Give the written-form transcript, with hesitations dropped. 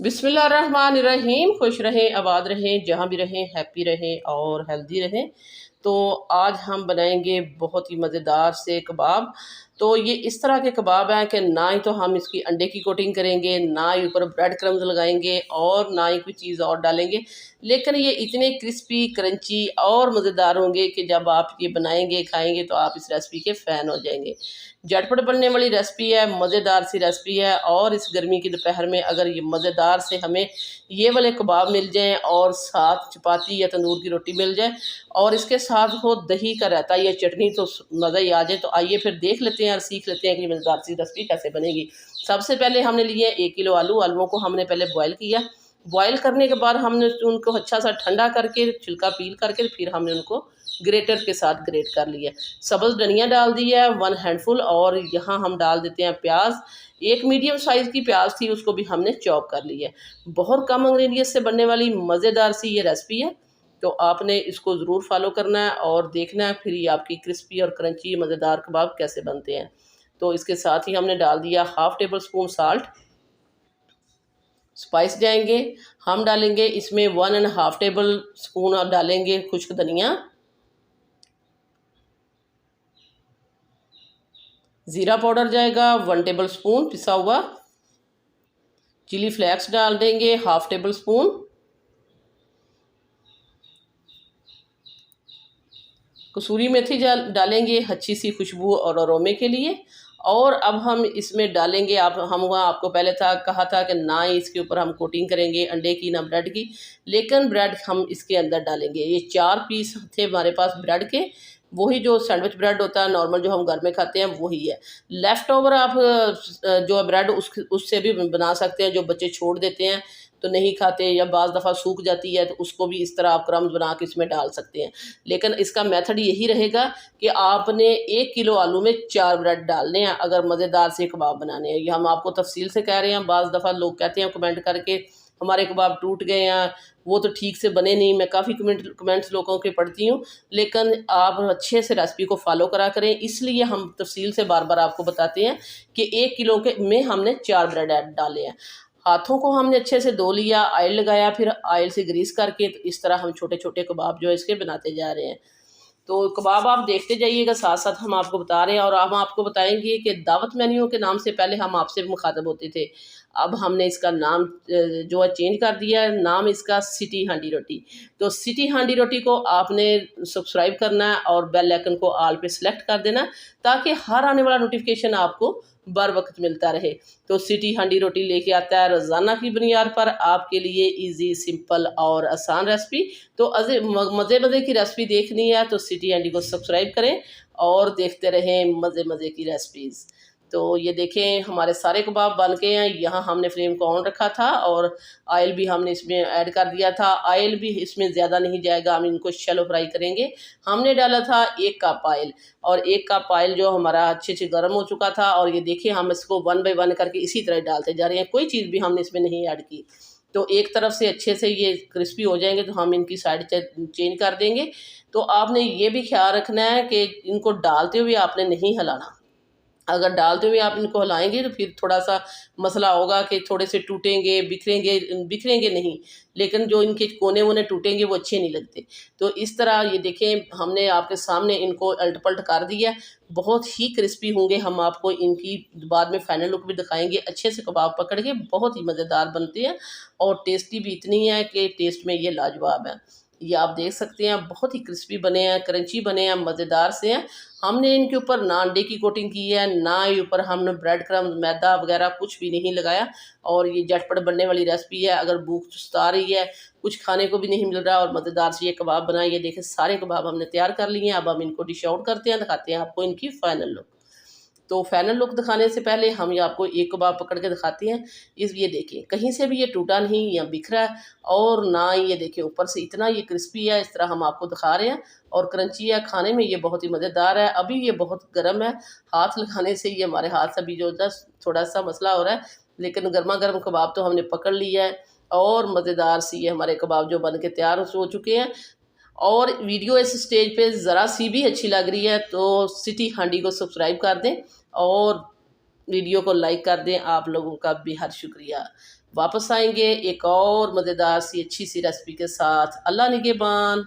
बिस्मिल्लाहिर्रहमानिर्रहीम। खुश रहें, आबाद रहें, जहाँ भी रहें, हैप्पी रहें और हेल्दी रहें। तो आज हम बनाएंगे बहुत ही मज़ेदार से कबाब। तो ये इस तरह के कबाब हैं कि ना ही तो हम इसकी अंडे की कोटिंग करेंगे, ना ही ऊपर ब्रेड क्रम्स लगाएंगे और ना ही कोई चीज़ और डालेंगे, लेकिन ये इतने क्रिस्पी क्रंची और मज़ेदार होंगे कि जब आप ये बनाएंगे खाएंगे तो आप इस रेसिपी के फ़ैन हो जाएंगे। झटपट बनने वाली रेसिपी है, मज़ेदार सी रेसिपी है और इस गर्मी की दोपहर में अगर ये मज़ेदार से हमें ये वाले कबाब मिल जाएं और साथ चपाती या तंदूर की रोटी मिल जाए और इसके साथ हो दही का रायता या चटनी, तो मज़ा ही आ जाए। तो आइए फिर देख लेते हैं और सीख लेते हैं कि मज़ेदार सी रेसिपी कैसे बनेगी। सबसे पहले हमने लिए 1 किलो आलू। आलूओं को हमने पहले बॉयल किया। बॉयल करने के बाद हमने उनको अच्छा सा ठंडा करके छिलका पील करके फिर हमने उनको ग्रेटर के साथ ग्रेट कर लिया। सब्ज़ धनिया डाल दिया है 1 हैंडफुल, और यहाँ हम डाल देते हैं प्याज। एक मीडियम साइज़ की प्याज थी, उसको भी हमने चॉप कर लिया। बहुत कम इंग्रेडिएंट से बनने वाली मज़ेदार सी ये रेसिपी है, तो आपने इसको ज़रूर फॉलो करना है और देखना है फिर ये आपकी क्रिस्पी और क्रंची मज़ेदार कबाब कैसे बनते हैं। तो इसके साथ ही हमने डाल दिया half table spoon salt. Spice जाएंगे, हम डालेंगे इसमें 1 1/2 टेबल स्पून और डालेंगे खुश्क धनिया। ज़ीरा पाउडर जाएगा 1 टेबल स्पून पिसा हुआ। चिली फ्लेक्स डाल देंगे हाफ़ टेबल स्पून। कसूरी मेथी डालेंगे अच्छी सी खुशबू और अरोमे के लिए। और अब हम इसमें डालेंगे, आप हम वहाँ आपको पहले कहा था कि ना ही इसके ऊपर हम कोटिंग करेंगे अंडे की ना ब्रेड की, लेकिन ब्रेड हम इसके अंदर डालेंगे। ये 4 पीस थे हमारे पास ब्रेड के, वही जो सैंडविच ब्रेड होता है नॉर्मल जो हम घर में खाते हैं वही है। लेफ़्ट ओवर आप जो ब्रेड उससे भी बना सकते हैं, जो बच्चे छोड़ देते हैं तो नहीं खाते या बाज़ दफ़ा सूख जाती है तो उसको भी इस तरह आप क्रम्स बना के इसमें डाल सकते हैं। लेकिन इसका मेथड यही रहेगा कि आपने 1 किलो आलू में 4 ब्रेड डालने हैं अगर मज़ेदार से कबाब बनाने हैं। ये हम आपको तफसील से कह रहे हैं। बाज़ दफ़ा लोग कहते हैं कमेंट करके हमारे कबाब टूट गए हैं, वो तो ठीक से बने नहीं। मैं काफ़ी कमेंट्स लोगों के पढ़ती हूँ, लेकिन आप अच्छे से रेसिपी को फॉलो करा करें, इसलिए हम तफसील से बार बार आपको बताते हैं कि 1 किलो के में हमने 4 ब्रेड डाले हैं। हाथों को हमने अच्छे से धो लिया, ऑयल लगाया, फिर ऑयल से ग्रीस करके तो इस तरह हम छोटे छोटे कबाब जो है इसके बनाते जा रहे हैं। तो कबाब आप देखते जाइएगा, साथ साथ हम आपको बता रहे हैं और हम आपको बताएंगे कि दावत मेन्यू के नाम से पहले हम आपसे मुखातब होते थे, अब हमने इसका नाम जो है चेंज कर दिया है। नाम इसका सिटी हांडी रोटी। तो सिटी हांडी रोटी को आपने सब्सक्राइब करना है और बेल आइकन को ऑल पे सेलेक्ट कर देना, ताकि हर आने वाला नोटिफिकेशन आपको बर वक्त मिलता रहे। तो सिटी हांडी रोटी लेके आता है रोज़ाना की बुनियाद पर आपके लिए इजी, सिंपल और आसान रेसिपी। तो मज़े मज़े की रेसिपी देखनी है तो सिटी हांडी को सब्सक्राइब करें और देखते रहें मज़े मज़े की रेसिपीज़। तो ये देखें हमारे सारे कबाब बन के हैं। यहाँ हमने फ्लेम को ऑन रखा था और ऑयल भी हमने इसमें ऐड कर दिया था। ऑयल भी इसमें ज़्यादा नहीं जाएगा, हम इनको शैलो फ्राई करेंगे। हमने डाला था 1 कप ऑयल, और 1 कप ऑयल जो हमारा अच्छे से गर्म हो चुका था। और ये देखिए हम इसको 1 बाय 1 करके इसी तरह डालते जा रहे हैं, कोई चीज़ भी हमने इसमें नहीं ऐड की। तो एक तरफ से अच्छे से ये क्रिस्पी हो जाएंगे तो हम इनकी साइड चेंज कर देंगे। तो आपने ये भी ख्याल रखना है कि इनको डालते हुए आपने नहीं हिलाना। अगर डालते हुए आप इनको हिलाएंगे तो फिर थोड़ा-सा मसला होगा कि थोड़े से टूटेंगे, बिखरेंगे बिखरेंगे नहीं, लेकिन जो इनके कोने-वोने टूटेंगे वो अच्छे नहीं लगते। तो इस तरह ये देखें हमने आपके सामने इनको अल्ट-पल्ट कर दिया। बहुत ही क्रिस्पी होंगे, हम आपको इनकी बाद में फाइनल लुक भी दिखाएँगे। अच्छे से कबाब पकड़ के बहुत ही मज़ेदार बनते हैं और टेस्टी भी इतनी है कि टेस्ट में ये लाजवाब है। ये आप देख सकते हैं बहुत ही क्रिस्पी बने हैं, क्रंची बने हैं, मज़ेदार से हैं। हमने इनके ऊपर ना अंडे की कोटिंग की है, ना ही ऊपर हमने ब्रेड क्रम्स, मैदा वगैरह कुछ भी नहीं लगाया। और ये झटपट बनने वाली रेसिपी है। अगर भूख सता रही है, कुछ खाने को भी नहीं मिल रहा और मज़ेदार से ये कबाब बनाए, ये देखें सारे कबाब हमने तैयार कर लिए हैं। अब हम इनको डिश आउट करते हैं, दिखाते हैं आपको इनकी फाइनल लुक। तो फाइनल लुक दिखाने से पहले हम ये आपको एक कबाब पकड़ के दिखाते हैं। ये देखिए कहीं से भी ये टूटा नहीं या बिखरा है, और ना ही ये देखिए ऊपर से इतना ये क्रिस्पी है। इस तरह हम आपको दिखा रहे हैं और क्रंची है, खाने में ये बहुत ही मज़ेदार है। अभी ये बहुत गर्म है, हाथ लगाने से ये हमारे हाथ से भी जो है थोड़ा सा मसला हो रहा है, लेकिन गर्मा गर्म कबाब तो हमने पकड़ लिया है और मज़ेदार सी ये हमारे कबाब जो बन के तैयार हो चुके हैं। और वीडियो इस स्टेज पे ज़रा सी भी अच्छी लग रही है तो सिटी हांडी को सब्सक्राइब कर दें और वीडियो को लाइक कर दें। आप लोगों का बेहद शुक्रिया। वापस आएंगे एक और मज़ेदार सी अच्छी सी रेसिपी के साथ। अल्लाह निगहबान।